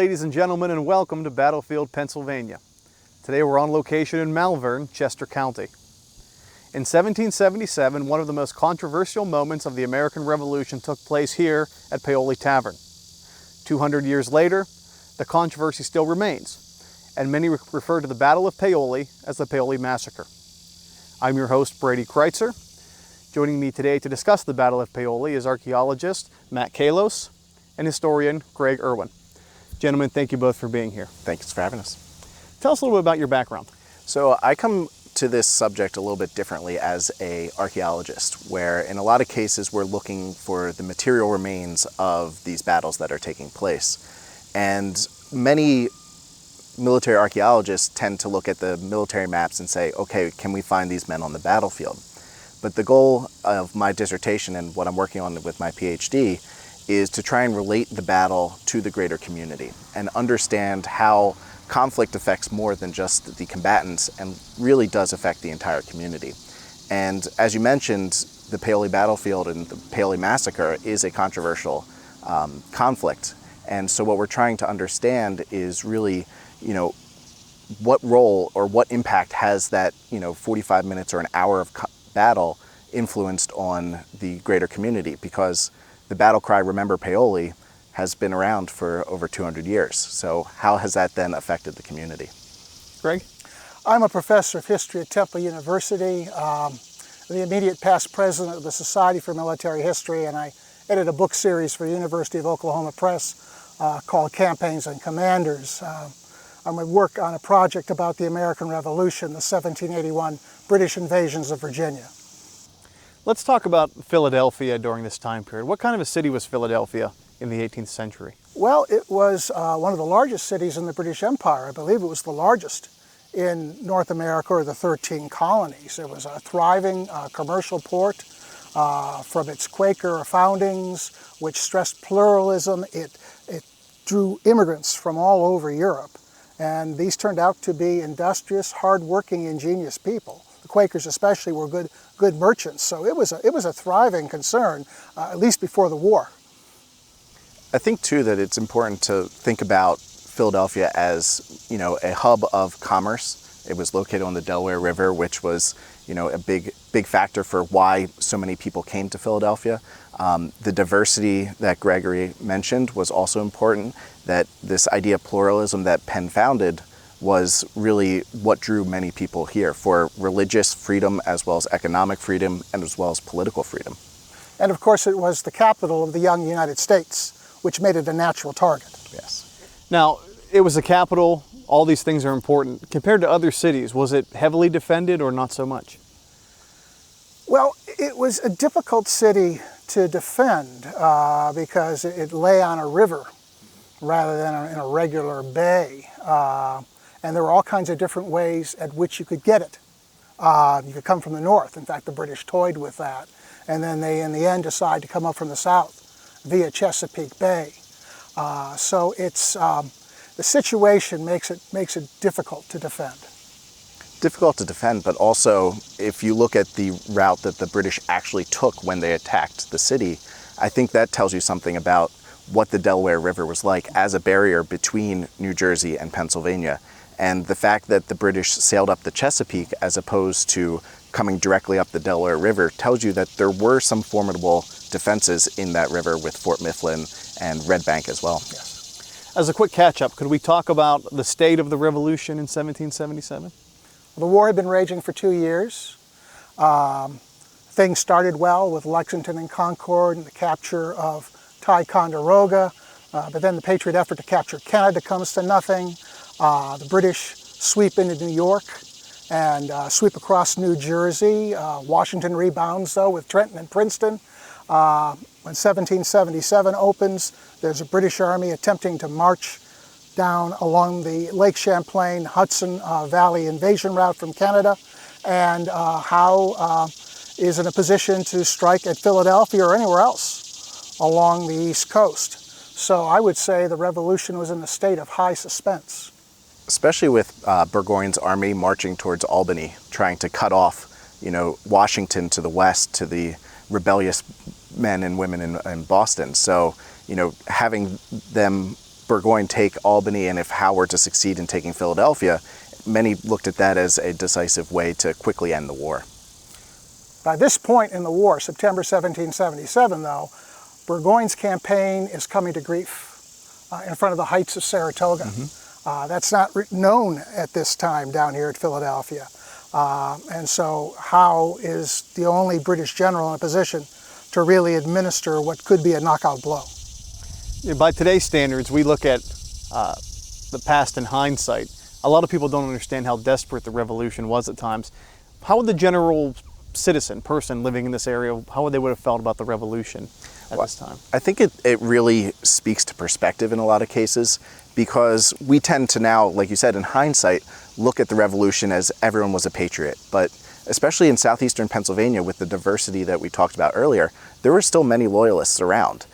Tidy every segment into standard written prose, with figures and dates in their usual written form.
ladies and gentlemen, and welcome to Battlefield, Pennsylvania. Today we're on location in Malvern, Chester County. In 1777, one of the most controversial moments of the American Revolution took place here at Paoli Tavern. 200 years later, the controversy still remains, and many refer to the Battle of Paoli as the Paoli Massacre. I'm your host, Brady Kreitzer. Joining me today to discuss the Battle of Paoli is archaeologist Matt Kalos and historian Greg Urwin. Gentlemen, thank you both for being here. Thanks for having us. Tell us a little bit about your background. So I come to this subject a little bit differently as an archaeologist, where in a lot of cases we're looking for the material remains of these battles that are taking place. And many military archaeologists tend to look at the military maps and say, okay, can we find these men on the battlefield? But the goal of my dissertation and what I'm working on with my PhD is to try and relate the battle to the greater community and understand how conflict affects more than just the combatants and really does affect the entire community. And as you mentioned, the Paoli battlefield and the Paoli Massacre is a controversial conflict. And so what we're trying to understand is really, what role or what impact has that, 45 minutes or an hour of battle influenced on the greater community, because the battle cry, "Remember Paoli," has been around for over 200 years. So how has that then affected the community? Greg? I'm a professor of history at Temple University, the immediate past president of the Society for Military History, and I edit a book series for the University of Oklahoma Press called Campaigns and Commanders. I'm at work on a project about the American Revolution, the 1781 British invasions of Virginia. Let's talk about Philadelphia during this time period. What kind of a city was Philadelphia in the 18th century? Well, it was one of the largest cities in the British Empire. I believe it was the largest in North America, or the 13 colonies. It was a thriving commercial port from its Quaker foundings, which stressed pluralism. It drew immigrants from all over Europe, and these turned out to be industrious, hardworking, ingenious people. The Quakers especially were good merchants, so it was a thriving concern, at least before the war. I think too that it's important to think about Philadelphia as, a hub of commerce. It was located on the Delaware River, which was, a big factor for why so many people came to Philadelphia. The diversity that Gregory mentioned was also important, that this idea of pluralism that Penn founded was really what drew many people here for religious freedom as well as economic freedom and as well as political freedom. And of course it was the capital of the young United States, which made it a natural target. Yes. Now, it was the capital, all these things are important. Compared to other cities, was it heavily defended or not so much? Well, it was a difficult city to defend because it lay on a river rather than in a regular bay. And there were all kinds of different ways at which you could get it. You could come from the north. In fact, the British toyed with that. And then they, in the end, decided to come up from the south via Chesapeake Bay. So it's the situation makes it difficult to defend. Difficult to defend, but also if you look at the route that the British actually took when they attacked the city, I think that tells you something about what the Delaware River was like as a barrier between New Jersey and Pennsylvania. And the fact that the British sailed up the Chesapeake as opposed to coming directly up the Delaware River tells you that there were some formidable defenses in that river with Fort Mifflin and Red Bank as well. Yes. As a quick catch-up, could we talk about the state of the Revolution in 1777? The war had been raging for 2 years. Things started well with Lexington and Concord and the capture of Ticonderoga, but then the Patriot effort to capture Canada comes to nothing. The British sweep into New York and sweep across New Jersey. Washington rebounds, though, with Trenton and Princeton. When 1777 opens, there's a British army attempting to march down along the Lake Champlain, Hudson Valley invasion route from Canada, and Howe is in a position to strike at Philadelphia or anywhere else along the East Coast. So I would say the Revolution was in a state of high suspense. Especially with Burgoyne's army marching towards Albany, trying to cut off, Washington to the west to the rebellious men and women in Boston. So, having them Burgoyne take Albany and if Howe were to succeed in taking Philadelphia, many looked at that as a decisive way to quickly end the war. By this point in the war, September 1777, though, Burgoyne's campaign is coming to grief in front of the heights of Saratoga. That's not known at this time down here at Philadelphia. And so Howe is the only British general in a position to really administer what could be a knockout blow. By today's standards, we look at the past in hindsight. A lot of people don't understand how desperate the revolution was at times. How would the general citizen, person living in this area, how would they have felt about the revolution at this time? I think it really speaks to perspective in a lot of cases, because we tend to now, like you said, in hindsight, look at the revolution as everyone was a patriot. But especially in southeastern Pennsylvania, with the diversity that we talked about earlier, there were still many loyalists around.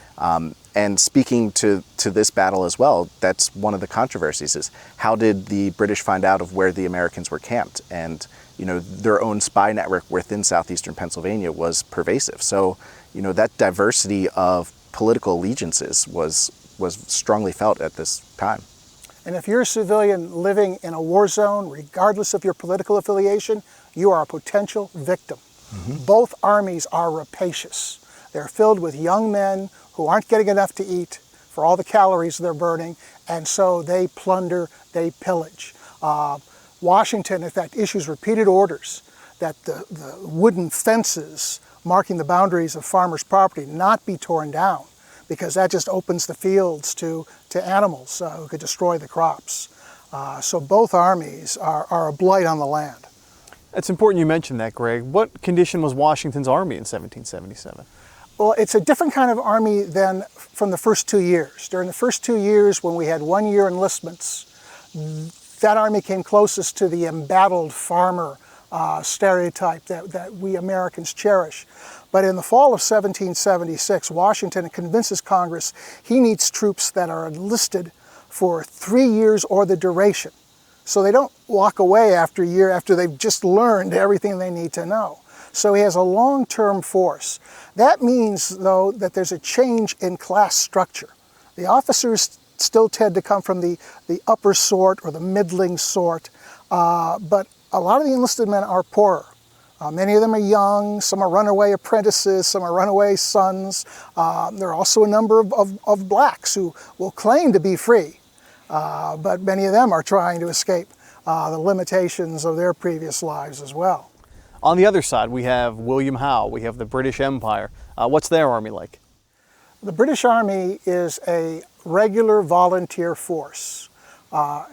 And speaking to this battle as well, that's one of the controversies, is how did the British find out of where the Americans were camped? And, you know, their own spy network within southeastern Pennsylvania was pervasive. So, you know, that diversity of political allegiances was strongly felt at this time. And if you're a civilian living in a war zone, regardless of your political affiliation, you are a potential victim. Both armies are rapacious. They're filled with young men who aren't getting enough to eat for all the calories they're burning, and so they plunder, they pillage. Washington, in fact, issues repeated orders that the wooden fences marking the boundaries of farmers' property not be torn down, because that just opens the fields to animals who could destroy the crops. So both armies are a blight on the land. It's important you mentioned that, Greg. What condition was Washington's army in 1777? Well, it's a different kind of army than from the first 2 years. During the first 2 years, when we had 1 year enlistments, that army came closest to the embattled farmer stereotype that we Americans cherish. But in the fall of 1776, Washington convinces Congress he needs troops that are enlisted for 3 years or the duration. So they don't walk away after a year after they've just learned everything they need to know. So he has a long-term force. That means, though, that there's a change in class structure. The officers still tend to come from the upper sort or the middling sort, but a lot of the enlisted men are poorer. Many of them are young, some are runaway apprentices, some are runaway sons. There are also a number of blacks who will claim to be free, but many of them are trying to escape the limitations of their previous lives as well. On the other side, we have William Howe, we have the British Empire. What's their army like? The British Army is a regular volunteer force.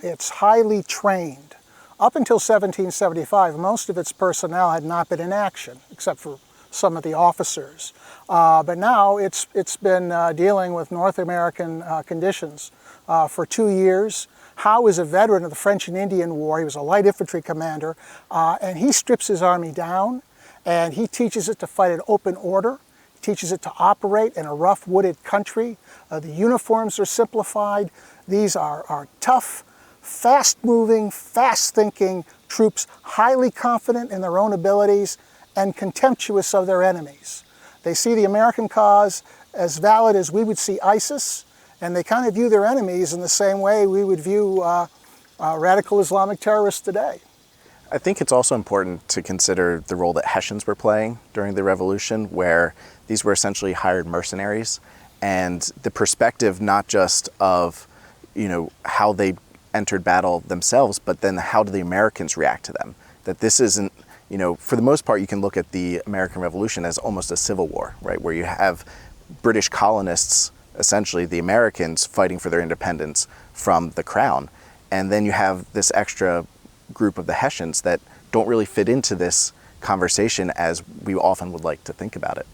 It's highly trained. Up until 1775, most of its personnel had not been in action, except for some of the officers. But now it's been dealing with North American conditions for 2 years. Howe is a veteran of the French and Indian War. He was a light infantry commander, and he strips his army down, and he teaches it to fight in open order. He teaches it to operate in a rough, wooded country. The uniforms are simplified. These are tough, fast-moving, fast-thinking troops, highly confident in their own abilities and contemptuous of their enemies. They see the American cause as valid as we would see ISIS, and they kind of view their enemies in the same way we would view radical Islamic terrorists today. I think it's also important to consider the role that Hessians were playing during the Revolution, where these were essentially hired mercenaries, and the perspective not just of, you know, how they entered battle themselves, but then how do the Americans react to them? That this isn't, you know, for the most part, you can look at the American Revolution as almost a civil war, right? Where you have British colonists, essentially the Americans, fighting for their independence from the crown. And then you have this extra group of the Hessians that don't really fit into this conversation as we often would like to think about it.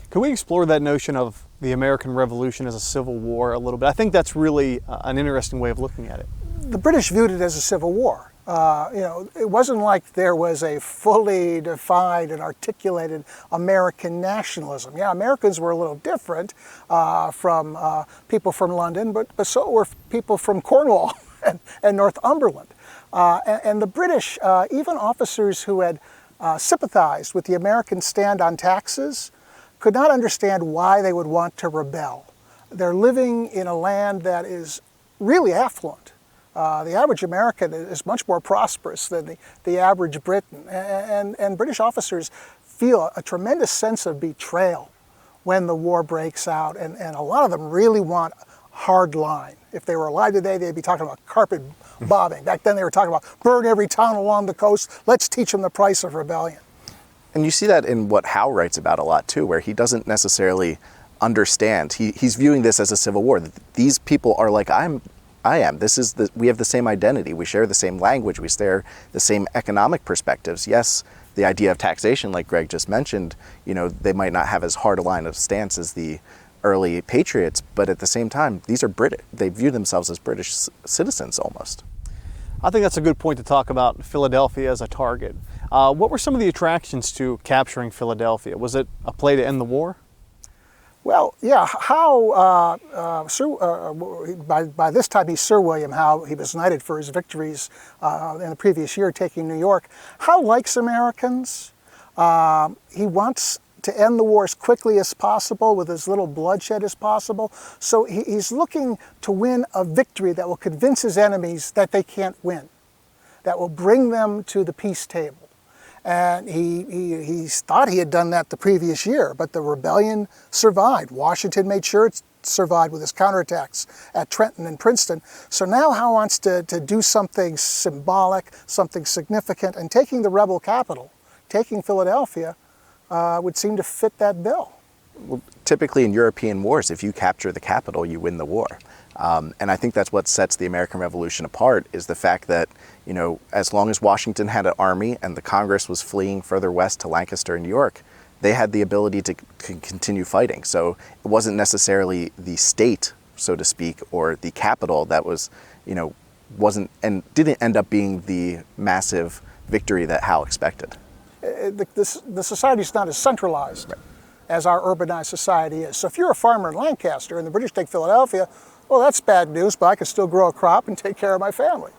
Can we explore that notion of the American Revolution as a civil war a little bit? I think that's really an interesting way of looking at it. The British viewed it as a civil war. You know, it wasn't like there was a fully defined and articulated American nationalism. Yeah, Americans were a little different from people from London, but so were people from Cornwall and Northumberland. And the British, even officers who had sympathized with the American stand on taxes, could not understand why they would want to rebel. They're living in a land that is really affluent. The average American is much more prosperous than the average Briton. And British officers feel a tremendous sense of betrayal when the war breaks out. And a lot of them really want hard line. If they were alive today, they'd be talking about carpet bombing. Back then they were talking about burn every town along the coast. Let's teach them the price of rebellion. And you see that in what Howe writes about a lot too, where he doesn't necessarily understand. He's viewing this as a civil war. These people are like I am. We have the same identity. We share the same language. We share the same economic perspectives. Yes, the idea of taxation, like Greg just mentioned, they might not have as hard a line of stance as the early patriots, but at the same time, these are British. They view themselves as British citizens almost. I think that's a good point to talk about Philadelphia as a target. What were some of the attractions to capturing Philadelphia? Was it a play to end the war? Well, yeah, Howe, by this time he's Sir William Howe. He was knighted for his victories in the previous year taking New York. Howe likes Americans. He wants to end the war as quickly as possible with as little bloodshed as possible. So he's looking to win a victory that will convince his enemies that they can't win, that will bring them to the peace table. And he thought he had done that the previous year, but the rebellion survived. Washington made sure it survived with his counterattacks at Trenton and Princeton. So now Howe wants to do something symbolic, something significant, and taking the rebel capital, taking Philadelphia, would seem to fit that bill. Well, typically in European wars, if you capture the capital, you win the war. And I think that's what sets the American Revolution apart, is the fact that, as long as Washington had an army and the Congress was fleeing further west to Lancaster and New York, they had the ability to continue fighting. So it wasn't necessarily the state, so to speak, or the capital that was, wasn't and didn't end up being the massive victory that Howe expected. The society is not as centralized as our urbanized society is. So if you're a farmer in Lancaster and the British take Philadelphia, well, that's bad news, but I can still grow a crop and take care of my family.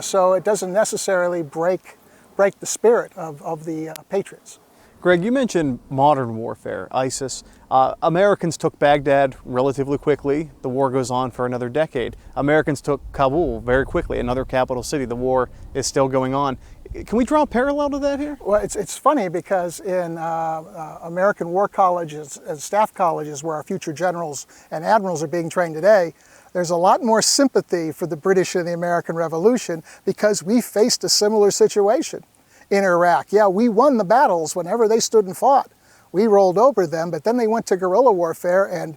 So it doesn't necessarily break the spirit of the patriots. Greg, you mentioned modern warfare, ISIS. Americans took Baghdad relatively quickly. The war goes on for another decade. Americans took Kabul very quickly, another capital city. The war is still going on. Can we draw a parallel to that here? Well, it's funny because in American war colleges and staff colleges where our future generals and admirals are being trained today, there's a lot more sympathy for the British and the American Revolution because we faced a similar situation in Iraq. Yeah, we won the battles whenever they stood and fought. We rolled over them, but then they went to guerrilla warfare and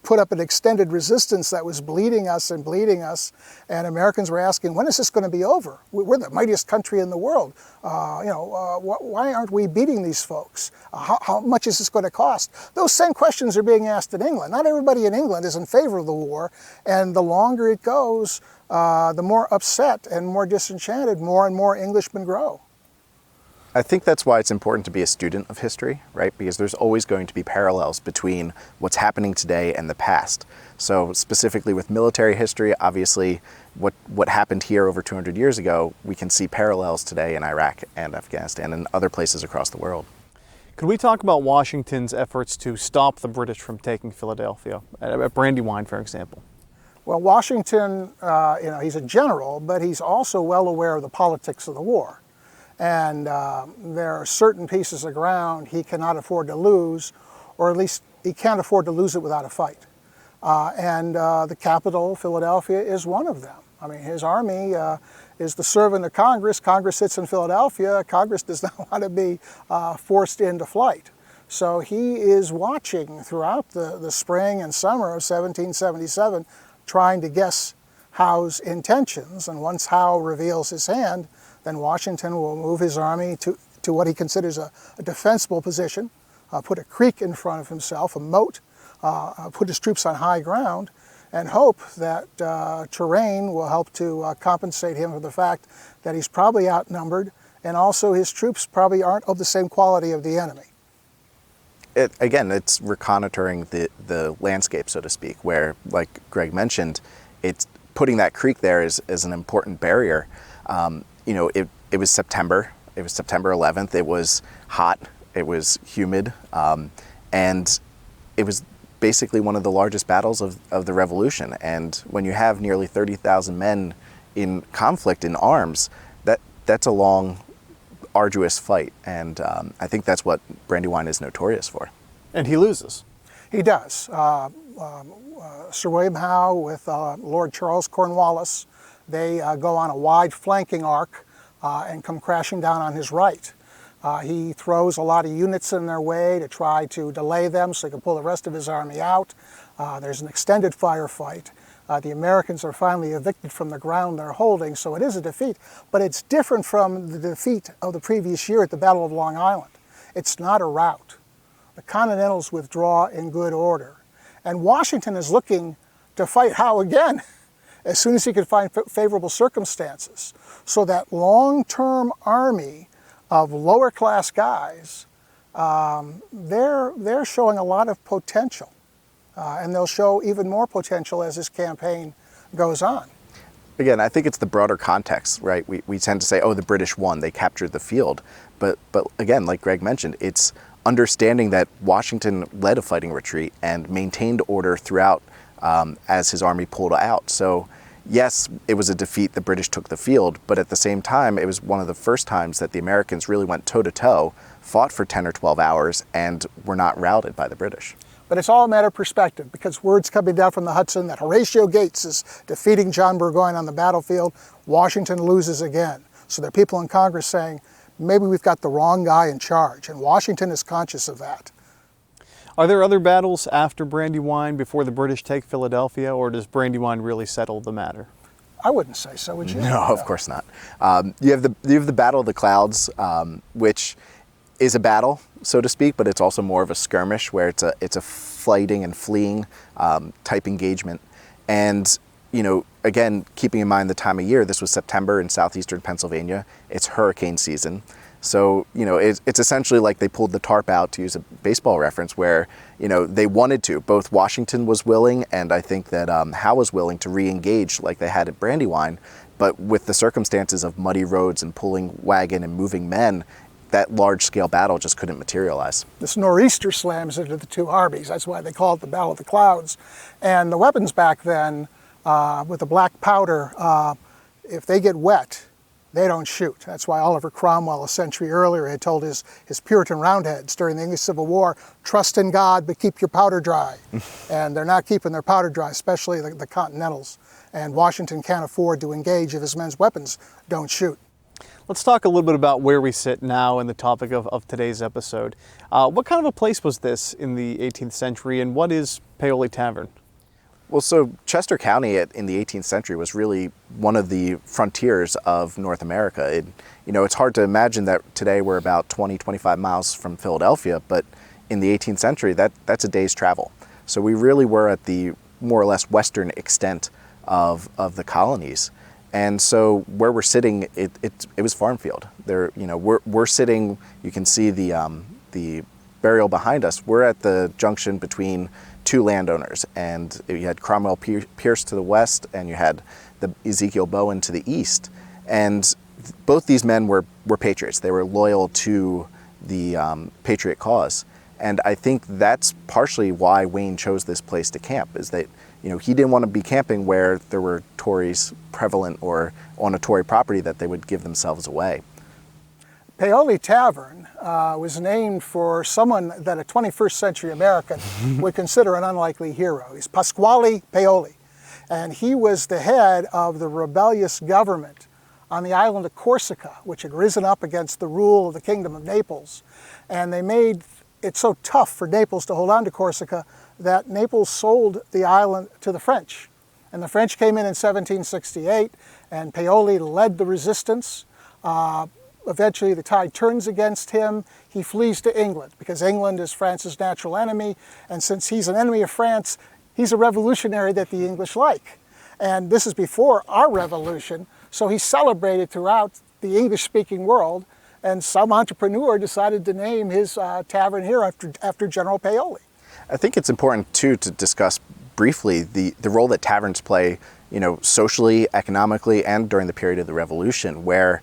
put up an extended resistance that was bleeding us, and Americans were asking, when is this going to be over? We're the mightiest country in the world. Why aren't we beating these folks? How much is this going to cost? Those same questions are being asked in England. Not everybody in England is in favor of the war, and the longer it goes, the more upset and more disenchanted more and more Englishmen grow. I think that's why it's important to be a student of history, right? Because there's always going to be parallels between what's happening today and the past. So specifically with military history, obviously what happened here over 200 years ago, we can see parallels today in Iraq and Afghanistan and other places across the world. Could we talk about Washington's efforts to stop the British from taking Philadelphia, at Brandywine, for example? Well, Washington, he's a general, but he's also well aware of the politics of the war. And there are certain pieces of ground he cannot afford to lose, or at least he can't afford to lose it without a fight. And the capital, Philadelphia, is one of them. I mean, his army is the servant of Congress. Congress sits in Philadelphia. Congress does not want to be forced into flight. So he is watching throughout the spring and summer of 1777, trying to guess Howe's intentions. And once Howe reveals his hand, then Washington will move his army to what he considers a defensible position, put a creek in front of himself, a moat, put his troops on high ground, and hope that terrain will help to compensate him for the fact that he's probably outnumbered, and also his troops probably aren't of the same quality of the enemy. Again, it's reconnoitering the landscape, so to speak, where, like Greg mentioned, it's putting that creek there is an important barrier. It was September. It was September 11th. It was hot. It was humid, and it was basically one of the largest battles of the Revolution. And when you have nearly 30,000 men in conflict in arms, that's a long, arduous fight. And I think that's what Brandywine is notorious for. And he loses. He does. Sir William Howe with Lord Charles Cornwallis, they go on a wide flanking arc and come crashing down on his right. He throws a lot of units in their way to try to delay them so he can pull the rest of his army out. There's an extended firefight. The Americans are finally evicted from the ground they're holding, so it is a defeat. But it's different from the defeat of the previous year at the Battle of Long Island. It's not a rout. The Continentals withdraw in good order. And Washington is looking to fight Howe again as soon as he can find favorable circumstances. So that long-term army of lower-class guys, they're showing a lot of potential. And they'll show even more potential as this campaign goes on. Again, I think it's the broader context, right? We tend to say, oh, the British won, they captured the field. But again, like Greg mentioned, it's understanding that Washington led a fighting retreat and maintained order throughout as his army pulled out. So yes, it was a defeat, the British took the field, but at the same time, it was one of the first times that the Americans really went toe-to-toe, fought for 10 or 12 hours, and were not routed by the British. But it's all a matter of perspective, because word's coming down from the Hudson that Horatio Gates is defeating John Burgoyne on the battlefield. Washington loses again. So there are people in Congress saying, maybe we've got the wrong guy in charge, and Washington is conscious of that. Are there other battles after Brandywine before the British take Philadelphia, or does Brandywine really settle the matter? I wouldn't say so, would you? No, of course not. You have the Battle of the Clouds, which is a battle, so to speak, but it's also more of a skirmish where it's a fighting and fleeing type engagement. And again, keeping in mind the time of year, this was September in southeastern Pennsylvania. It's hurricane season. So, it's essentially like they pulled the tarp out, to use a baseball reference, where, they wanted to. Both Washington was willing, and I think that Howe was willing to re-engage like they had at Brandywine. But with the circumstances of muddy roads and pulling wagon and moving men, that large-scale battle just couldn't materialize. This nor'easter slams into the two armies. That's why they call it the Battle of the Clouds. And the weapons back then, with the black powder, if they get wet, they don't shoot. That's why Oliver Cromwell, a century earlier, had told his Puritan Roundheads during the English Civil War, trust in God, but keep your powder dry. And they're not keeping their powder dry, especially the Continentals. And Washington can't afford to engage if his men's weapons don't shoot. Let's talk a little bit about where we sit now in the topic of today's episode. What kind of a place was this in the 18th century, and what is Paoli Tavern? Well, so Chester County in the 18th century was really one of the frontiers of North America. It's hard to imagine that today we're about 20, 25 miles from Philadelphia, but in the 18th century, that's a day's travel. So we really were at the more or less western extent of the colonies. And so where we're sitting, it was farm field. There, we're sitting. You can see the burial behind us. We're at the junction between two landowners, and you had Cromwell Pierce to the west, and you had the Ezekiel Bowen to the east. And both these men were patriots. They were loyal to the patriot cause. And I think that's partially why Wayne chose this place to camp, is that he didn't want to be camping where there were Tories prevalent or on a Tory property that they would give themselves away. Paoli Tavern was named for someone that a 21st century American would consider an unlikely hero. He's Pasquale Paoli, and he was the head of the rebellious government on the island of Corsica, which had risen up against the rule of the Kingdom of Naples. And they made it so tough for Naples to hold on to Corsica that Naples sold the island to the French. And the French came in 1768, and Paoli led the resistance. Eventually the tide turns against him. He flees to England because England is France's natural enemy, and since he's an enemy of France, he's a revolutionary that the English like. And this is before our revolution, so he's celebrated throughout the English-speaking world, and some entrepreneur decided to name his tavern here after General Paoli. I think it's important too to discuss briefly the role that taverns play, socially, economically, and during the period of the Revolution, where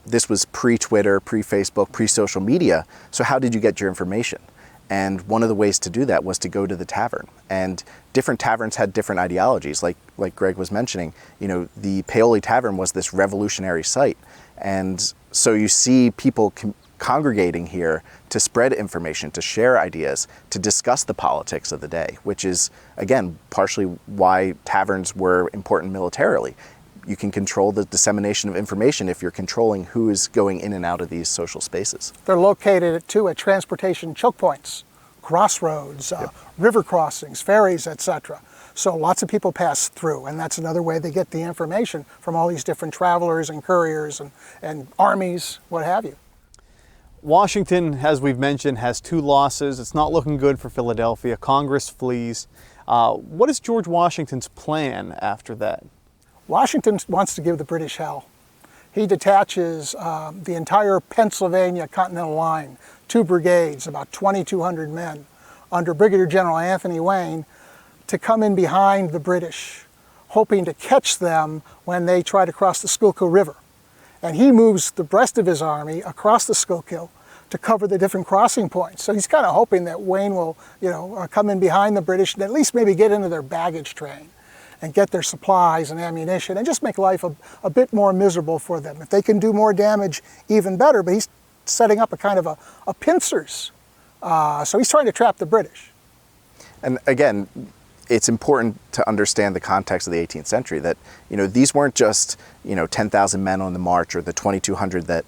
this was pre-Twitter, pre-Facebook, pre-social media. So how did you get your information? And one of the ways to do that was to go to the tavern. And different taverns had different ideologies. Like Greg was mentioning, the Paoli Tavern was this revolutionary site. And so you see people congregating here to spread information, to share ideas, to discuss the politics of the day, which is, again, partially why taverns were important militarily. You can control the dissemination of information if you're controlling who is going in and out of these social spaces. They're located too at transportation choke points, crossroads, river crossings, ferries, etc. So lots of people pass through, and that's another way they get the information from all these different travelers and couriers and armies, what have you. Washington, as we've mentioned, has 2 losses. It's not looking good for Philadelphia. Congress flees. What is George Washington's plan after that? Washington wants to give the British hell. He detaches the entire Pennsylvania Continental Line, 2 brigades, about 2,200 men, under Brigadier General Anthony Wayne, to come in behind the British, hoping to catch them when they try to cross the Schuylkill River. And he moves the rest of his army across the Schuylkill to cover the different crossing points. So he's kind of hoping that Wayne will, come in behind the British and at least maybe get into their baggage train and get their supplies and ammunition and just make life a bit more miserable for them. If they can do more damage, even better, but he's setting up a kind of a pincers. So he's trying to trap the British. And again, it's important to understand the context of the 18th century that, these weren't just, 10,000 men on the march or the 2,200 that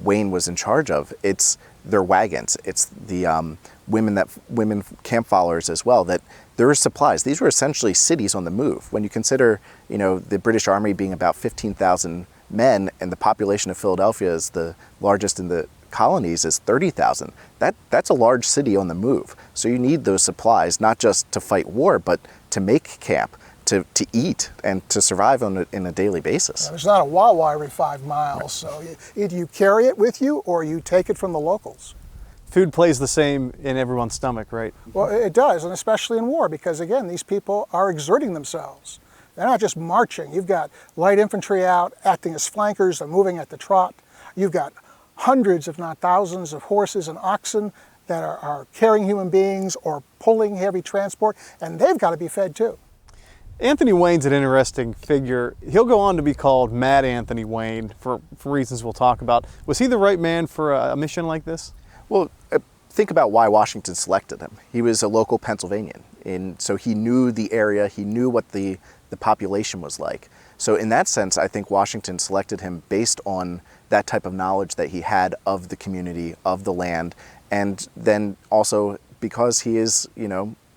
Wayne was in charge of. It's their wagons. It's the women camp followers as well, that there were supplies. These were essentially cities on the move. When you consider, the British Army being about 15,000 men and the population of Philadelphia is the largest in the colonies is 30,000. That's a large city on the move. So you need those supplies, not just to fight war, but to make camp, to eat, and to survive in a daily basis. There's not a Wawa every 5 miles, right. So either you carry it with you or you take it from the locals. Food plays the same in everyone's stomach, right? Well, it does, and especially in war, because again, these people are exerting themselves. They're not just marching. You've got light infantry out, acting as flankers, they're moving at the trot. You've got hundreds, if not thousands, of horses and oxen that are carrying human beings or pulling heavy transport, and they've got to be fed too. Anthony Wayne's an interesting figure. He'll go on to be called Mad Anthony Wayne for reasons we'll talk about. Was he the right man for a mission like this? Well, think about why Washington selected him. He was a local Pennsylvanian, and so he knew the area, he knew what the population was like. So in that sense, I think Washington selected him based on that type of knowledge that he had of the community, of the land, and then also because he is,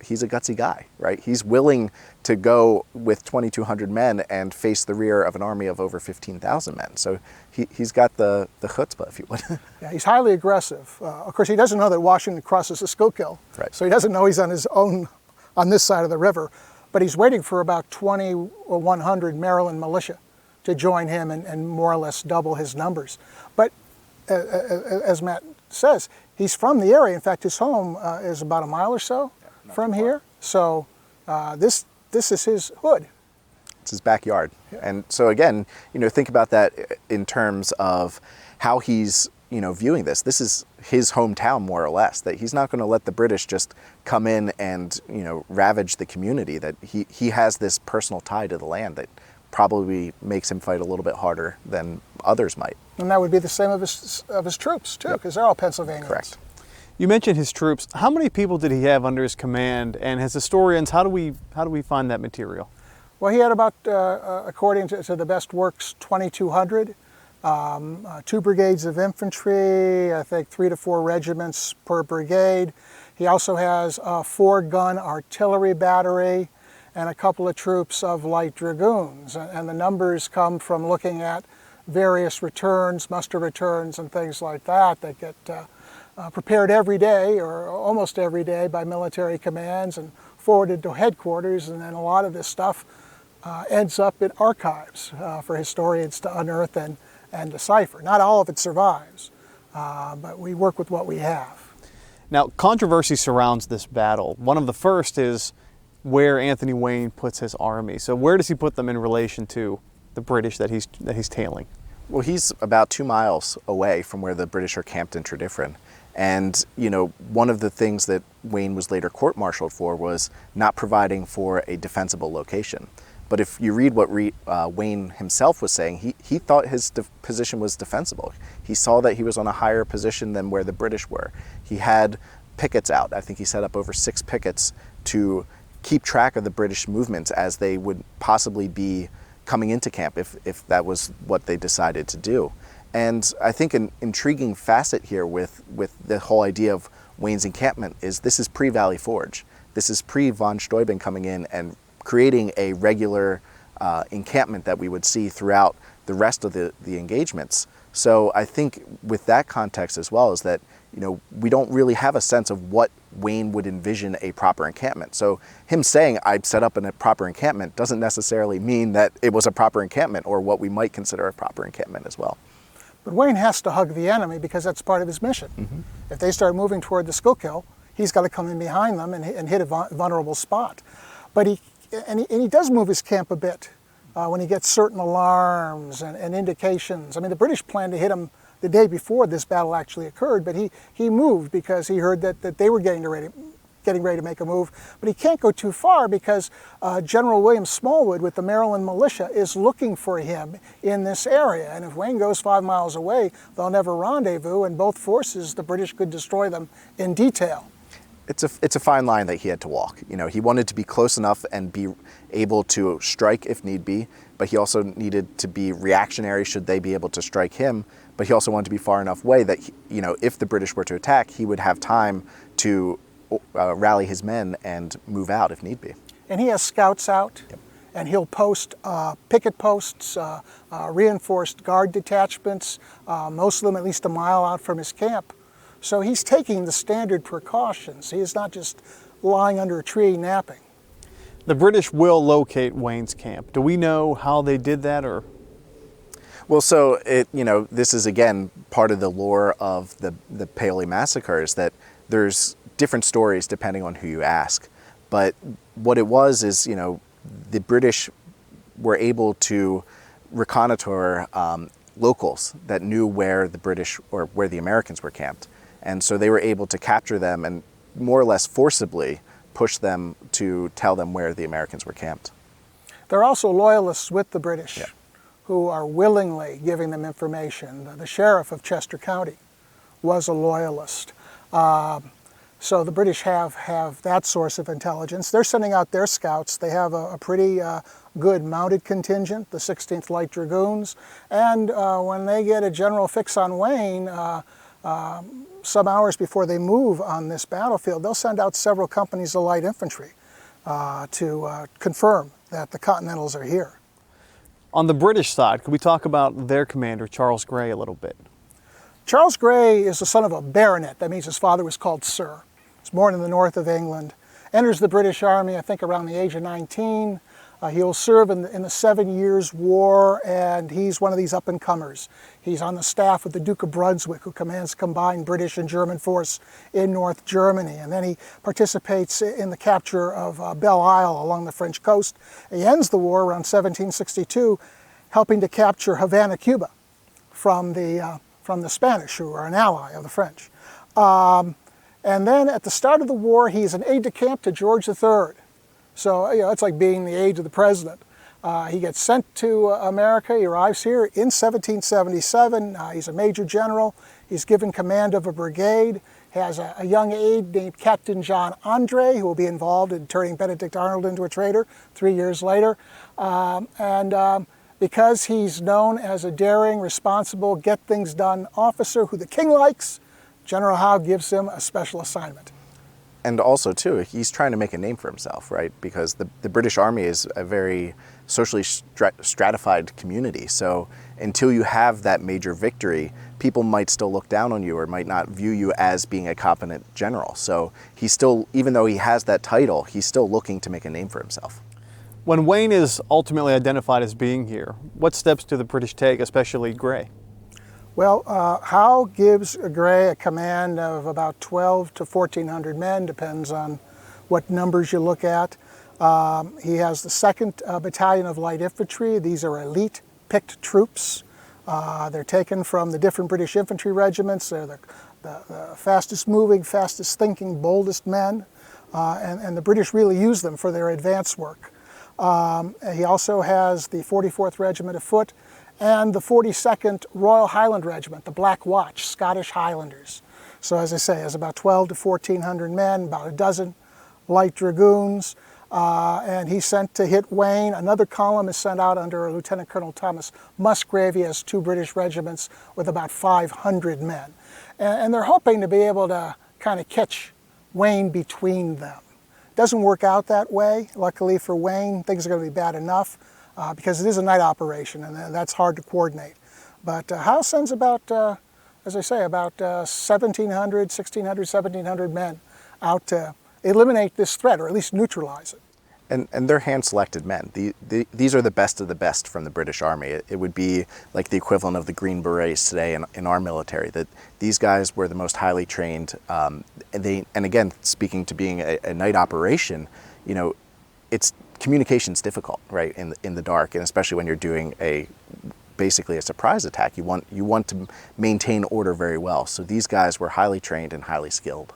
he's a gutsy guy, right? He's willing to go with 2,200 men and face the rear of an army of over 15,000 men. So he's got the chutzpah, if you would. Yeah, he's highly aggressive. Of course, he doesn't know that Washington crosses the Schuylkill, right. So he doesn't know he's on his own on this side of the river. But he's waiting for about 20 or 100 Maryland militia to join him and more or less double his numbers. But as Matt says, he's from the area. In fact, his home is about a mile or so from here. So this is his hood. It's his backyard. Yeah. And so again, think about that in terms of how he's, viewing this. This is his hometown, more or less, that he's not going to let the British just come in and, ravage the community, that he has this personal tie to the land that probably makes him fight a little bit harder than others might. And that would be the same of his troops, too, because they're all Pennsylvanians. Correct. You mentioned his troops. How many people did he have under his command? And as historians, how do we find that material? Well, he had about, according to the best works, 2,200. 2 brigades of infantry, I think 3 to 4 regiments per brigade. He also has a 4-gun artillery battery and a couple of troops of light dragoons. And the numbers come from looking at various returns, muster returns and things like that get prepared every day or almost every day by military commands and forwarded to headquarters. And then a lot of this stuff ends up in archives for historians to unearth and decipher. Not all of it survives, but we work with what we have. Now, controversy surrounds this battle. One of the first is where Anthony Wayne puts his army. So where does he put them in relation to the British that he's tailing? Well, he's about 2 miles away from where the British are camped in Tredyffrin. And, you know, one of the things that Wayne was later court-martialed for was not providing for a defensible location. But if you read what Wayne himself was saying, he thought his position was defensible. He saw that he was on a higher position than where the British were. He had pickets out. I think he set up over 6 pickets to keep track of the British movements as they would possibly be coming into camp if that was what they decided to do. And I think an intriguing facet here with the whole idea of Wayne's encampment is this is pre-Valley Forge. This is pre-von Steuben coming in and creating a regular encampment that we would see throughout the rest of the engagements. So I think with that context as well is that, you know, we don't really have a sense of what Wayne would envision a proper encampment. So him saying I'd set up a proper encampment doesn't necessarily mean that it was a proper encampment or what we might consider a proper encampment as well. But Wayne has to hug the enemy because that's part of his mission. Mm-hmm. If they start moving toward the Schuylkill, he's got to come in behind them and hit a vulnerable spot. But he does move his camp a bit when he gets certain alarms and indications. I mean, the British planned to hit him the day before this battle actually occurred, but he moved because he heard that they were getting ready to make a move. But he can't go too far because General William Smallwood with the Maryland militia is looking for him in this area. And if Wayne goes 5 miles away, they'll never rendezvous, and both forces, the British could destroy them in detail. It's a fine line that he had to walk. You know, he wanted to be close enough and be able to strike if need be, but he also needed to be reactionary should they be able to strike him. But he also wanted to be far enough away that, you know, if the British were to attack, he would have time to rally his men and move out if need be. And he has scouts out, Yep. and he'll post picket posts, reinforced guard detachments, most of them at least a mile out from his camp. So he's taking the standard precautions. He is not just lying under a tree napping. The British will locate Wayne's camp. Do we know how they did that, or? Well, so this is again part of the lore of the Paoli massacres, that there's different stories depending on who you ask. But what it was is, you know, the British were able to reconnoiter locals that knew where the British or where the Americans were camped. And so they were able to capture them and more or less forcibly push them to tell them where the Americans were camped. There are also loyalists with the British. Yeah. Who are willingly giving them information. The sheriff of Chester County was a loyalist. So the British have that source of intelligence. They're sending out their scouts. They have a pretty good mounted contingent, the 16th Light Dragoons. And when they get a general fix on Wayne, some hours before they move on this battlefield, they'll send out several companies of light infantry to confirm that the Continentals are here. On the British side, could we talk about their commander, Charles Grey, a little bit? Charles Grey is the son of a baronet. That means his father was called Sir. He's born in the north of England. Enters the British Army, I think, around the age of 19. He'll serve in the 7 Years' War, and he's one of these up-and-comers. He's on the staff with the Duke of Brunswick, who commands combined British and German force in North Germany. And then he participates in the capture of Belle Isle along the French coast. He ends the war around 1762, helping to capture Havana, Cuba, from the Spanish, who are an ally of the French. And then at the start of the war, he's an aide-de-camp to George III. So, you know, it's like being the aide to the president. He gets sent to America. He arrives here in 1777. He's a major general. He's given command of a brigade. He has a young aide named Captain John Andre, who will be involved in turning Benedict Arnold into a traitor 3 years later. Because he's known as a daring, responsible, get-things-done officer who the king likes, General Howe gives him a special assignment. And also, too, he's trying to make a name for himself, right? Because the British Army is a very socially stratified community. So until you have that major victory, people might still look down on you or might not view you as being a competent general. So he's still, even though he has that title, he's still looking to make a name for himself. When Wayne is ultimately identified as being here, what steps do the British take, especially Grey? Well, Howe gives Grey a command of about 12 to 1,400 men, depends on what numbers you look at. He has the 2nd Battalion of Light Infantry. These are elite picked troops. They're taken from the different British infantry regiments. They're the fastest moving, fastest thinking, boldest men, and the British really use them for their advance work. He also has the 44th Regiment of Foot and the 42nd Royal Highland Regiment, the Black Watch, Scottish Highlanders. So as I say, has about 12 to 1,400 men, about a dozen light dragoons, and he's sent to hit Wayne. Another column is sent out under Lieutenant Colonel Thomas Musgrave. He has 2 British regiments with about 500 men. And they're hoping to be able to kind of catch Wayne between them. Doesn't work out that way. Luckily for Wayne, things are going to be bad enough because it is a night operation and that's hard to coordinate. But Howe sends about, as I say, about 1,700, 1,600, 1,700 men out to eliminate this threat, or at least neutralize it. And they're hand-selected men. These are the best of the best from the British Army. It would be like the equivalent of the Green Berets today in our military, that these guys were the most highly trained. And again, speaking to being a night operation, you know, communication's difficult, right, in the dark, and especially when you're doing basically a surprise attack. You want to maintain order very well. So these guys were highly trained and highly skilled.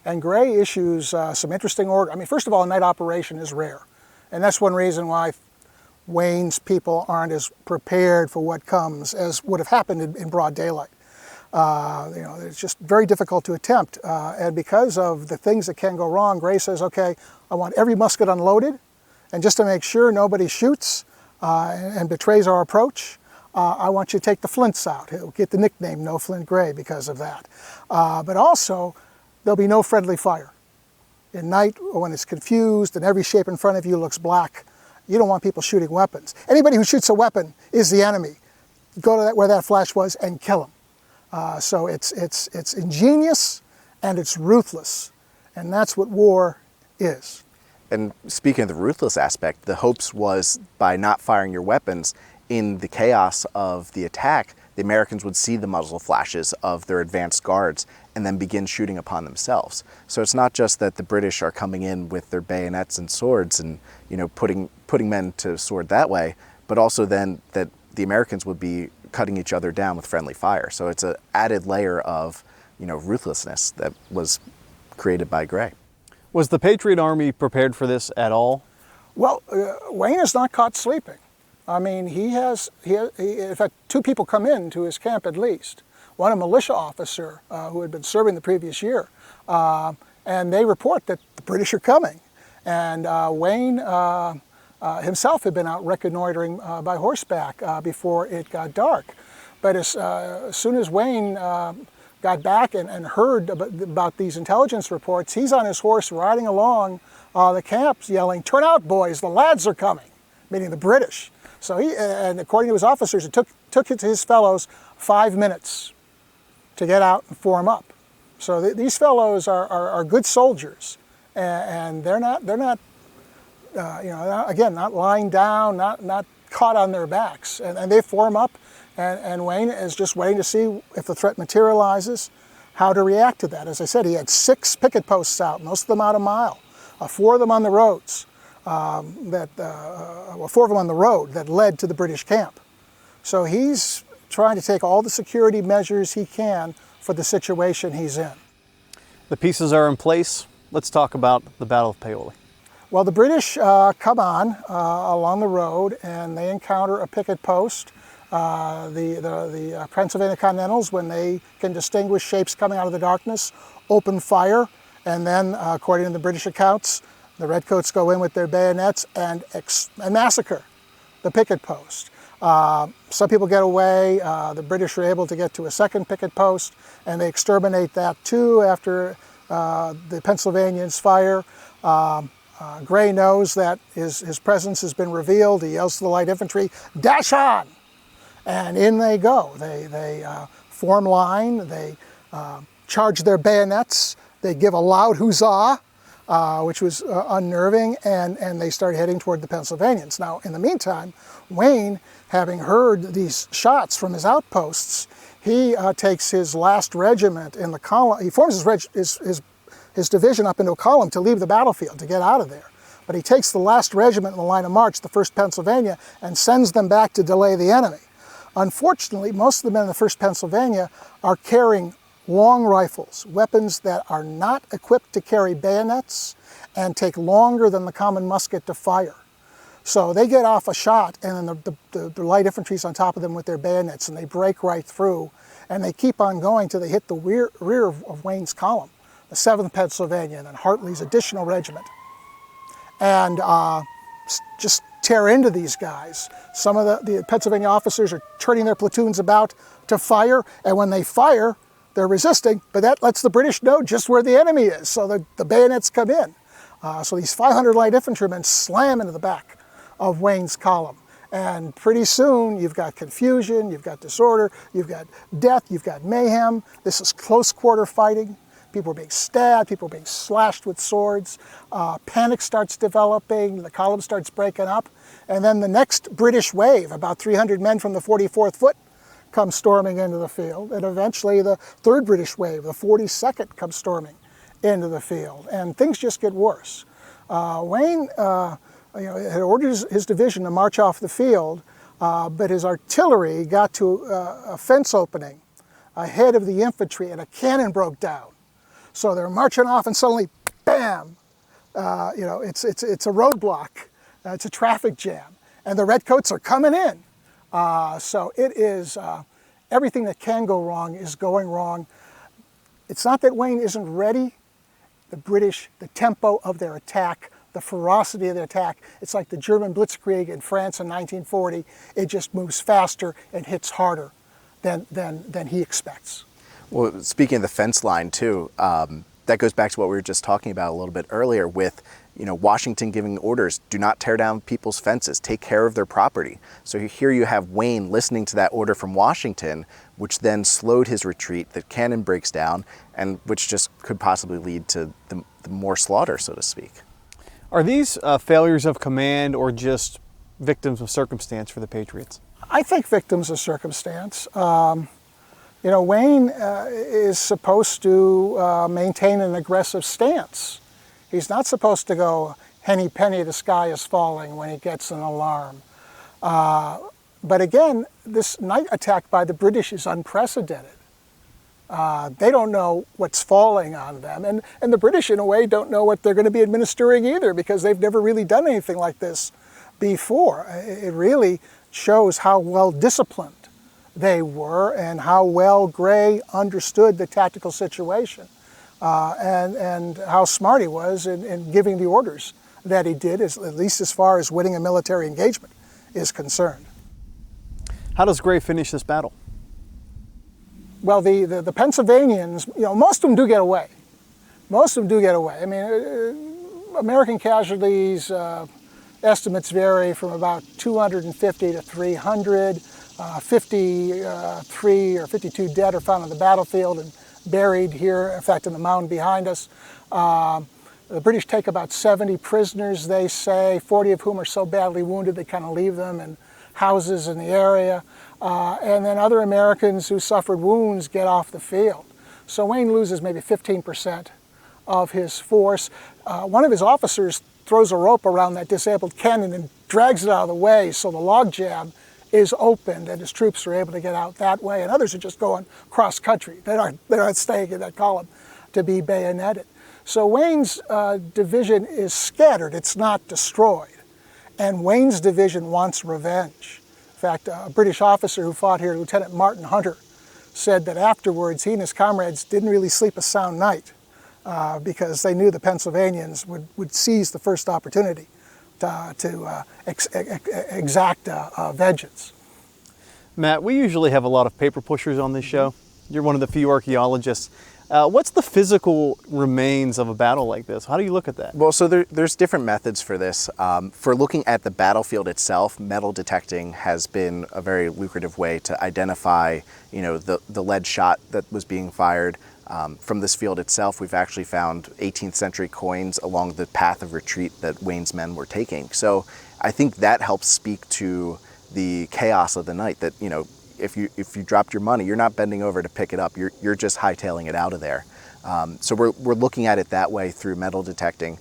And Gray issues some interesting order. I mean, first of all, a night operation is rare. And that's one reason why Wayne's people aren't as prepared for what comes as would have happened in broad daylight. You know, it's just very difficult to attempt. And because of the things that can go wrong, Gray says, okay, I want every musket unloaded. And just to make sure nobody shoots and betrays our approach, I want you to take the flints out. He'll get the nickname No Flint Gray because of that. But also, there'll be no friendly fire. At night, when it's confused and every shape in front of you looks black, you don't want people shooting weapons. Anybody who shoots a weapon is the enemy. Go to where that flash was and kill him. So it's ingenious and it's ruthless. And that's what war is. And speaking of the ruthless aspect, the hopes was by not firing your weapons in the chaos of the attack, the Americans would see the muzzle flashes of their advanced guards and then begin shooting upon themselves. So it's not just that the British are coming in with their bayonets and swords and, you know, putting men to sword that way, but also then that the Americans would be cutting each other down with friendly fire. So it's an added layer of, you know, ruthlessness that was created by Gray. Was the Patriot Army prepared for this at all? Well, Wayne is not caught sleeping. I mean, he in fact, 2 people come into his camp at least. One, a militia officer who had been serving the previous year, and they report that the British are coming. And Wayne himself had been out reconnoitering by horseback before it got dark. But as soon as Wayne got back and heard about these intelligence reports, he's on his horse riding along the camp yelling, "Turn out, boys, the lads are coming," meaning the British. So and according to his officers, it took his fellows 5 minutes to get out and form up. So these fellows are good soldiers, and they're not you know, again, not lying down, not caught on their backs, and they form up, and Wayne is just waiting to see if the threat materializes, how to react to that. As I said, he had 6 picket posts out, most of them out a mile, 4 of them on the roads. 4 of them on the road that led to the British camp. So he's trying to take all the security measures he can for the situation he's in. The pieces are in place. Let's talk about the Battle of Paoli. Well, the British come on along the road and they encounter a picket post. The Pennsylvania Continentals, when they can distinguish shapes coming out of the darkness, open fire, and then, according to the British accounts, the Redcoats go in with their bayonets and massacre the picket post. Some people get away. The British are able to get to a second picket post, and they exterminate that too after the Pennsylvanians fire. Gray knows that his presence has been revealed. He yells to the light infantry, "Dash on!" And in they go. They form line. They charge their bayonets. They give a loud huzzah. Which was unnerving, and they started heading toward the Pennsylvanians. Now, in the meantime, Wayne, having heard these shots from his outposts, he takes his last regiment in the column. He forms his division up into a column to leave the battlefield, to get out of there. But he takes the last regiment in the line of march, the 1st Pennsylvania, and sends them back to delay the enemy. Unfortunately, most of the men in the 1st Pennsylvania are carrying long rifles, weapons that are not equipped to carry bayonets and take longer than the common musket to fire. So they get off a shot, and then the light infantry's on top of them with their bayonets, and they break right through, and they keep on going till they hit the rear of Wayne's column, the 7th Pennsylvania, and then Hartley's additional regiment, and just tear into these guys. Some of the Pennsylvania officers are turning their platoons about to fire, and when they fire, they're resisting, but that lets the British know just where the enemy is, so the bayonets come in. So these 500 light infantrymen slam into the back of Wayne's column. And pretty soon you've got confusion, you've got disorder, you've got death, you've got mayhem. This is close quarter fighting. People are being stabbed, people are being slashed with swords. Panic starts developing, the column starts breaking up. And then the next British wave, about 300 men from the 44th Foot, come storming into the field. And eventually the 3rd British wave, the 42nd, comes storming into the field. And things just get worse. Wayne had ordered his division to march off the field, but his artillery got to a fence opening ahead of the infantry, and a cannon broke down. So they're marching off, and suddenly, bam! It's a roadblock. It's a traffic jam, and the redcoats are coming in. So it is everything that can go wrong is going wrong. It's not that Wayne isn't ready. The British, the tempo of their attack, the ferocity of the attack. It's like the German blitzkrieg in France in 1940. It just moves faster and hits harder than he expects. Well, speaking of the fence line too, that goes back to what we were just talking about a little bit earlier with, Washington giving orders, do not tear down people's fences, take care of their property. So here you have Wayne listening to that order from Washington, which then slowed his retreat, the cannon breaks down, and which just could possibly lead to the more slaughter, so to speak. Are these failures of command or just victims of circumstance for the Patriots? I think victims of circumstance. Wayne is supposed to maintain an aggressive stance. He's not supposed to go henny penny, the sky is falling when he gets an alarm. But again, this night attack by the British is unprecedented. They don't know what's falling on them. And the British, in a way, don't know what they're going to be administering either, because they've never really done anything like this before. It really shows how well disciplined they were and how well Gray understood the tactical situation and how smart he was in giving the orders that he did, at least as far as winning a military engagement is concerned. How does Gray finish this battle? Well, the Pennsylvanians, most of them do get away. Most of them do get away. I mean, American casualties, estimates vary from about 250 to 300. 53 or 52 dead are found on the battlefield and buried here, in fact, in the mound behind us. The British take about 70 prisoners, they say, 40 of whom are so badly wounded they kind of leave them in houses in the area. And then other Americans who suffered wounds get off the field. So Wayne loses maybe 15% of his force. One of his officers throws a rope around that disabled cannon and drags it out of the way, so the logjam is opened and his troops are able to get out that way, and others are just going cross country. They're not staying in that column to be bayoneted. So Wayne's division is scattered, it's not destroyed. And Wayne's division wants revenge. In fact, a British officer who fought here, Lieutenant Martin Hunter, said that afterwards he and his comrades didn't really sleep a sound night because they knew the Pennsylvanians would seize the first opportunity to exact vengeance. Matt, we usually have a lot of paper pushers on this show. You're one of the few archaeologists. What's the physical remains of a battle like this? How do you look at that? Well, so there's different methods for this. For looking at the battlefield itself, metal detecting has been a very lucrative way to identify, the lead shot that was being fired. From this field itself, we've actually found 18th century coins along the path of retreat that Wayne's men were taking. So I think that helps speak to the chaos of the night, that, if you dropped your money, you're not bending over to pick it up, you're just hightailing it out of there. So we're looking at it that way through metal detecting.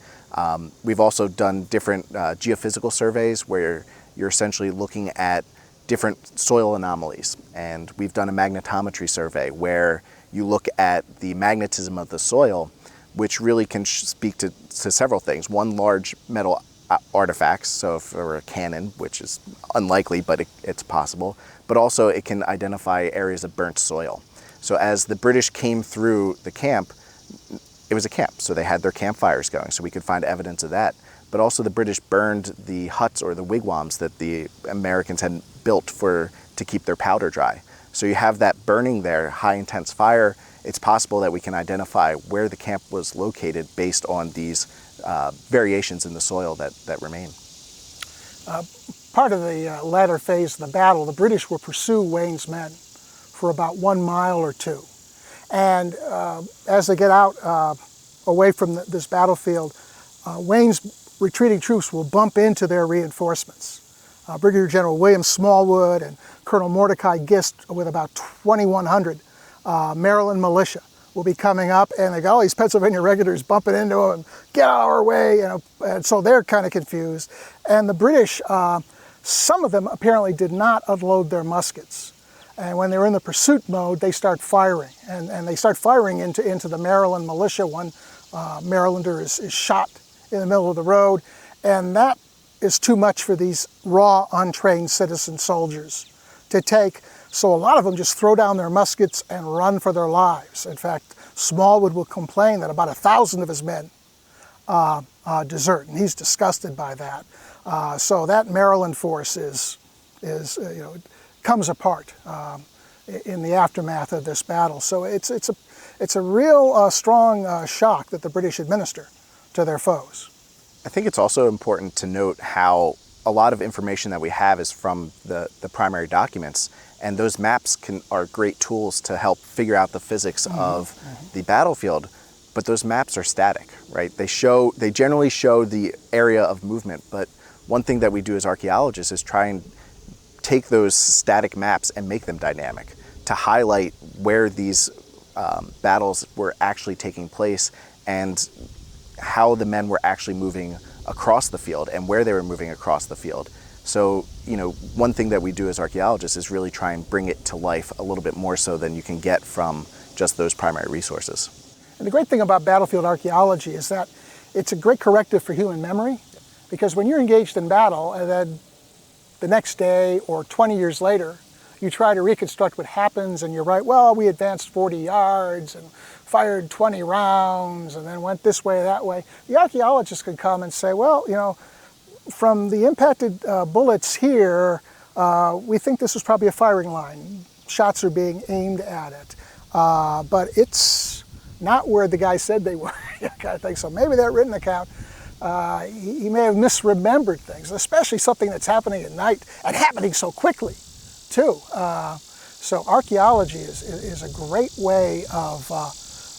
We've also done different geophysical surveys where you're essentially looking at different soil anomalies. And we've done a magnetometry survey where you look at the magnetism of the soil, which really can speak to several things. One, large metal artifacts, so if there were a cannon, which is unlikely, but it's possible, but also it can identify areas of burnt soil. So as the British came through the camp, it was a camp, so they had their campfires going, so we could find evidence of that. But also the British burned the huts or the wigwams that the Americans had built to keep their powder dry. So you have that burning there, high intense fire. It's possible that we can identify where the camp was located based on these variations in the soil that remain. Part of the latter phase of the battle, the British will pursue Wayne's men for about 1 mile or two. And as they get out away from this battlefield, Wayne's retreating troops will bump into their reinforcements. Brigadier General William Smallwood and Colonel Mordecai Gist with about 2,100 Maryland militia will be coming up, and they go, oh, these Pennsylvania regulars bumping into them, get out of our way, and so they're kind of confused. And the British, some of them apparently did not unload their muskets. And when they're in the pursuit mode, they start firing, and they start firing into the Maryland militia. One Marylander is shot in the middle of the road, and that is too much for these raw, untrained citizen soldiers to take. So a lot of them just throw down their muskets and run for their lives. In fact, Smallwood will complain that about 1,000 of his men desert, and he's disgusted by that. So that Maryland force comes apart in the aftermath of this battle. So it's a real strong shock that the British administer to their foes. I think it's also important to note how a lot of information that we have is from the primary documents, and those maps are great tools to help figure out the physics of the battlefield, but those maps are static, right? They generally show the area of movement, but one thing that we do as archaeologists is try and take those static maps and make them dynamic to highlight where these battles were actually taking place and how the men were actually moving across the field and where they were moving across the field. So, one thing that we do as archaeologists is really try and bring it to life a little bit more so than you can get from just those primary resources. And the great thing about battlefield archaeology is that it's a great corrective for human memory, because when you're engaged in battle and then the next day or 20 years later, you try to reconstruct what happens and you're right, well, we advanced 40 yards and fired 20 rounds and then went this way, that way. The archaeologist could come and say, well, from the impacted bullets here, we think this was probably a firing line. Shots are being aimed at it. But it's not where the guy said they were, kind of thing. So maybe that written account, he may have misremembered things, especially something that's happening at night and happening so quickly, too. So archaeology is a great way of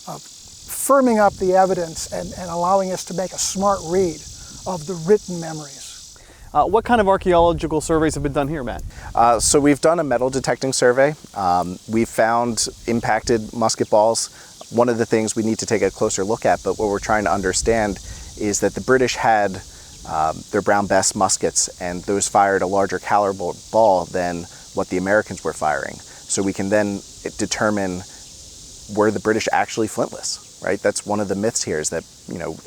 firming up the evidence and allowing us to make a smart read of the written memories. What kind of archaeological surveys have been done here, Matt? So we've done a metal detecting survey. We've found impacted musket balls. One of the things we need to take a closer look at, but what we're trying to understand is that the British had their Brown Bess muskets, and those fired a larger caliber ball than what the Americans were firing. So we can then determine, were the British actually flintless, right? That's one of the myths here, is that,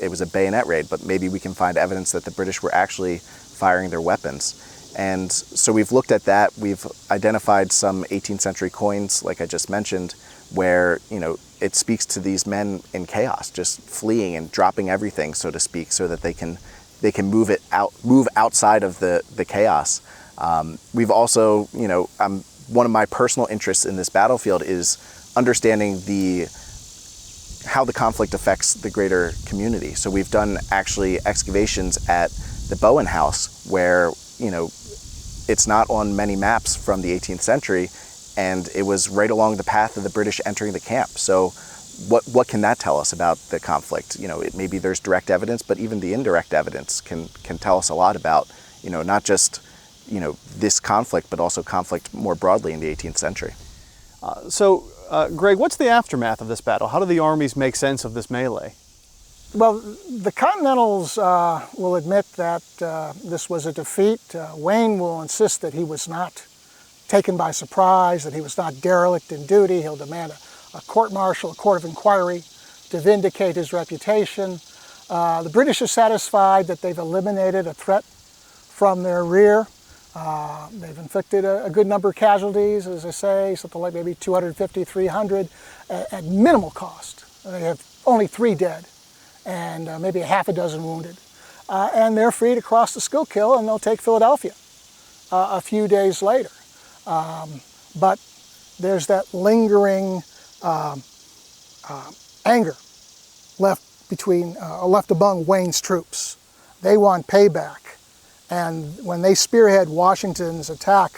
it was a bayonet raid, but maybe we can find evidence that the British were actually firing their weapons. And so we've looked at that. We've identified some 18th century coins, like I just mentioned, where, it speaks to these men in chaos, just fleeing and dropping everything, so to speak, so that they can move outside of the chaos. We've also, one of my personal interests in this battlefield is understanding how the conflict affects the greater community. So we've done actually excavations at the Bowen House, where, it's not on many maps from the 18th century, and it was right along the path of the British entering the camp. So what can that tell us about the conflict? Maybe there's direct evidence, but even the indirect evidence can tell us a lot about, not just, this conflict, but also conflict more broadly in the 18th century. Greg, what's the aftermath of this battle? How do the armies make sense of this melee? Well, the Continentals will admit that this was a defeat. Wayne will insist that he was not taken by surprise, that he was not derelict in duty. He'll demand a court-martial, a court of inquiry to vindicate his reputation. The British are satisfied that they've eliminated a threat from their rear. They've inflicted a good number of casualties, as I say, something like maybe 250, 300 at minimal cost. They have only 3 dead and maybe a half a dozen wounded. And they're free to cross the Schuylkill and they'll take Philadelphia a few days later. But there's that lingering anger left among Wayne's troops. They want payback. And when they spearhead Washington's attack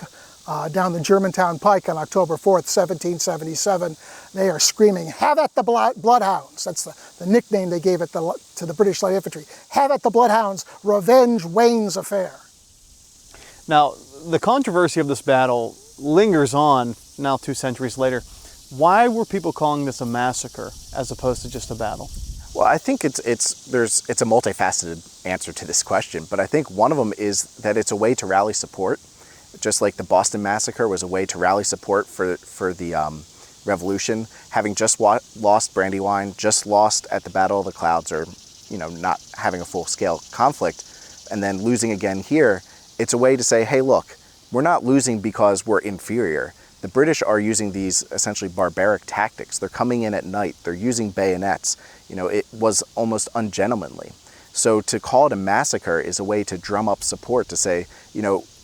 down the Germantown Pike on October 4th, 1777, they are screaming, "Have at the Bloodhounds." That's the nickname they gave it to the British light infantry. "Have at the Bloodhounds, revenge Wayne's affair." Now, the controversy of this battle lingers on now 2 centuries later. Why were people calling this a massacre as opposed to just a battle? Well, I think it's a multifaceted answer to this question, but I think one of them is that it's a way to rally support, just like the Boston Massacre was a way to rally support for the Revolution. Having just lost Brandywine, just lost at the Battle of the Clouds, or not having a full-scale conflict, and then losing again here, it's a way to say, hey, look, we're not losing because we're inferior. The British are using these essentially barbaric tactics. They're coming in at night. They're using bayonets. It was almost ungentlemanly. So to call it a massacre is a way to drum up support to say,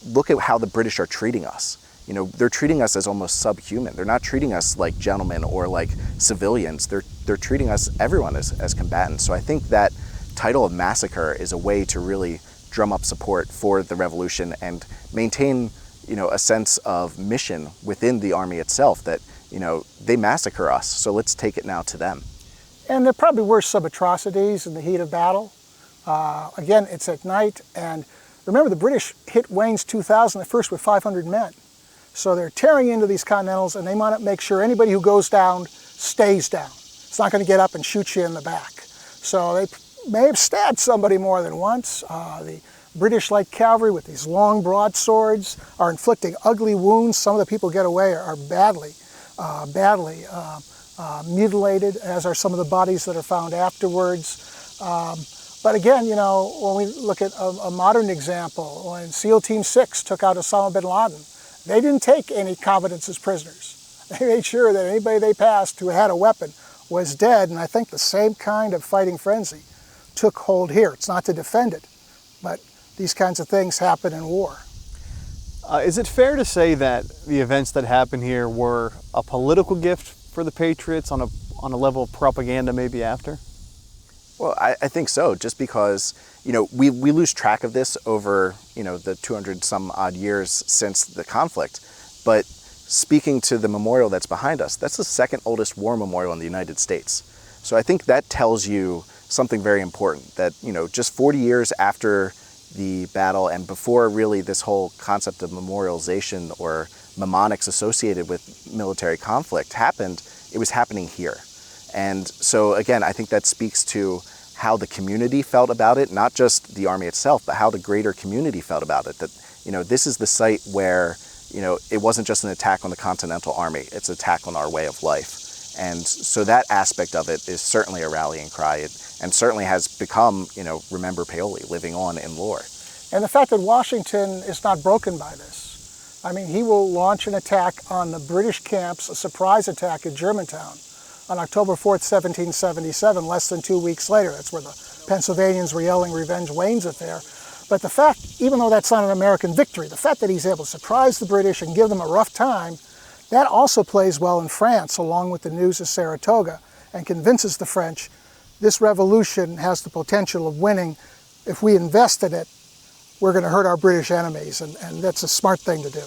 look at how the British are treating us. They're treating us as almost subhuman. They're not treating us like gentlemen or like civilians. They're treating us, everyone, as combatants. So I think that title of massacre is a way to really drum up support for the revolution and maintain a sense of mission within the army itself that, they massacre us, so let's take it now to them. And there probably were some atrocities in the heat of battle. Again, it's at night, and remember the British hit Wayne's 2000 at first with 500 men. So they're tearing into these Continentals, and they want to make sure anybody who goes down stays down. It's not going to get up and shoot you in the back. So they may have stabbed somebody more than once. The British light cavalry with these long broadswords are inflicting ugly wounds. Some of the people who get away are badly mutilated, as are some of the bodies that are found afterwards. But again, when we look at a modern example, when SEAL Team 6 took out Osama bin Laden, they didn't take any combatants as prisoners. They made sure that anybody they passed who had a weapon was dead, and I think the same kind of fighting frenzy took hold here. It's not to defend it, but these kinds of things happen in war. Is it fair to say that the events that happened here were a political gift for the Patriots on a level of propaganda maybe after? Well, I think so, just because, we lose track of this over, the 200 some odd years since the conflict. But speaking to the memorial that's behind us, that's the second oldest war memorial in the United States. So I think that tells you something very important, that, just 40 years after the battle and before really this whole concept of memorialization or mnemonics associated with military conflict happened, it was happening here. And so again, I think that speaks to how the community felt about it, not just the army itself, but how the greater community felt about it. That, this is the site where, it wasn't just an attack on the Continental Army, it's an attack on our way of life. And so that aspect of it is certainly a rallying cry, and certainly has become, remember Paoli, living on in lore. And the fact that Washington is not broken by this. I mean, he will launch an attack on the British camps, a surprise attack at Germantown on October 4th, 1777, less than 2 weeks later. That's where the Pennsylvanians were yelling "Revenge Wayne's affair." But the fact, even though that's not an American victory, the fact that he's able to surprise the British and give them a rough time, that also plays well in France, along with the news of Saratoga, and convinces the French this revolution has the potential of winning. If we invest in it, we're going to hurt our British enemies, and that's a smart thing to do.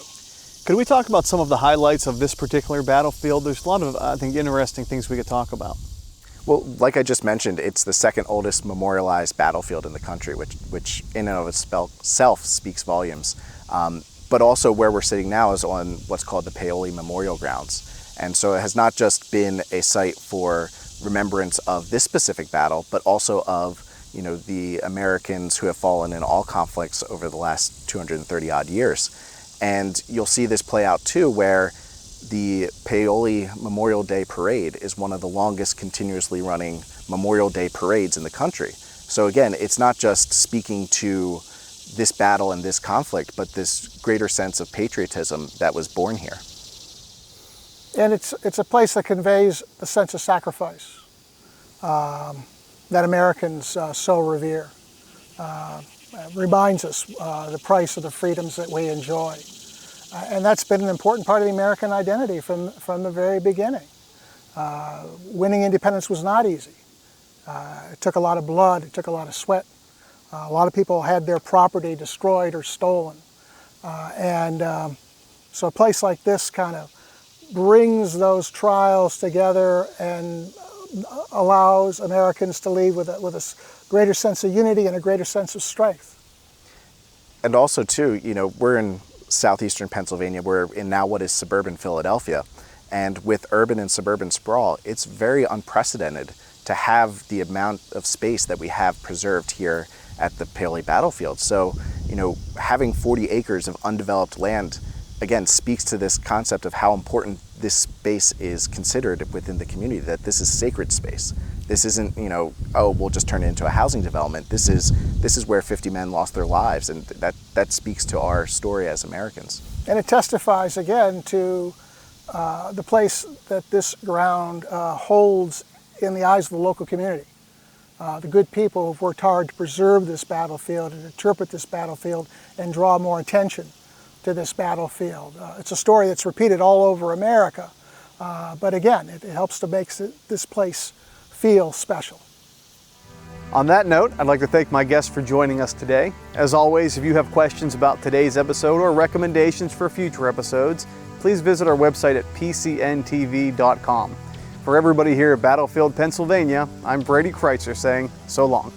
Could we talk about some of the highlights of this particular battlefield? There's a lot of, I think, interesting things we could talk about. Well, like I just mentioned, it's the second oldest memorialized battlefield in the country, which in and of itself speaks volumes. But also where we're sitting now is on what's called the Paoli Memorial Grounds. And so it has not just been a site for remembrance of this specific battle, but also of the Americans who have fallen in all conflicts over the last 230 odd years. And you'll see this play out too, where the Paoli Memorial Day Parade is one of the longest continuously running Memorial Day parades in the country. So again, it's not just speaking to this battle and this conflict, but this greater sense of patriotism that was born here. And it's a place that conveys a sense of sacrifice that Americans so revere. Reminds us the price of the freedoms that we enjoy. And that's been an important part of the American identity from the very beginning. Winning independence was not easy. It took a lot of blood, it took a lot of sweat. A lot of people had their property destroyed or stolen. So a place like this kind of brings those trials together and allows Americans to leave with a greater sense of unity and a greater sense of strength. And also too, we're in southeastern Pennsylvania. We're in now what is suburban Philadelphia. And with urban and suburban sprawl, it's very unprecedented to have the amount of space that we have preserved here at the Paoli battlefield. So, having 40 acres of undeveloped land, again, speaks to this concept of how important this space is considered within the community, that this is sacred space. This isn't, we'll just turn it into a housing development. This is where 50 men lost their lives, and that speaks to our story as Americans. And it testifies again to the place that this ground holds in the eyes of the local community. The good people have worked hard to preserve this battlefield and interpret this battlefield and draw more attention to this battlefield. It's a story that's repeated all over America, but again, it helps to make this place feel special. On that note, I'd like to thank my guests for joining us today. As always, if you have questions about today's episode or recommendations for future episodes, please visit our website at pcntv.com. For everybody here at Battlefield, Pennsylvania, I'm Brady Kreitzer saying so long.